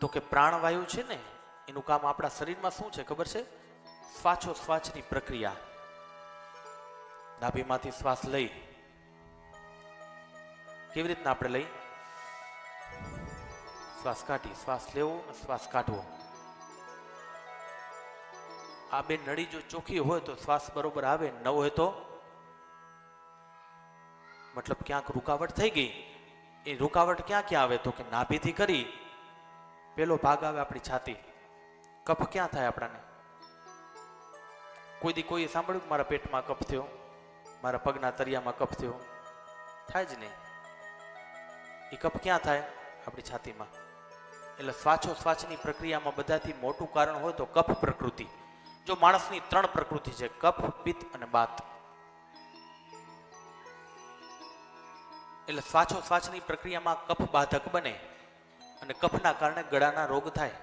તો કે પ્રાણવાયુ છે ને એનું કામ આપણા શરીરમાં શું છે ખબર છે? શ્વાસોશ્વાસની પ્રક્રિયા. નાભીમાંથી શ્વાસ લઈ, કેવી રીતના આપણે લઈ? શ્વાસ કાઢી, શ્વાસ લેવો અને શ્વાસ કાઢવો. આ બે નળી જો ચોખ્ખી હોય તો શ્વાસ બરોબર આવે, ન હોય તો મતલબ ક્યાંક રૂકાવટ થઈ ગઈ. એ રૂકાવટ ક્યાં ક્યાં આવે? તો કે નાભીથી કરી પેલો ભાગ આવે આપણી છાતી. કફ ક્યાં થાય આપણાને? કોઈ દી કોઈ સાંભળ્યું કે મારા પેટમાં કફ થયો, મારા પગના તળિયામાં કફ થયો? થાય જ નહીં. એ કફ ક્યાં થાય? આપણી છાતીમાં. એટલે શ્વાસોશ્વાસની પ્રક્રિયામાં બધાથી મોટું કારણ હોય તો કફ પ્રકૃતિ. જો માણસની 3 પ્રકૃતિ છે, કફ, પિત્ત અને બાત. એટલે શ્વાસોશ્વાસની પ્રક્રિયામાં કફ બાધક બને અને કફના કારણે ગળાના રોગ થાય.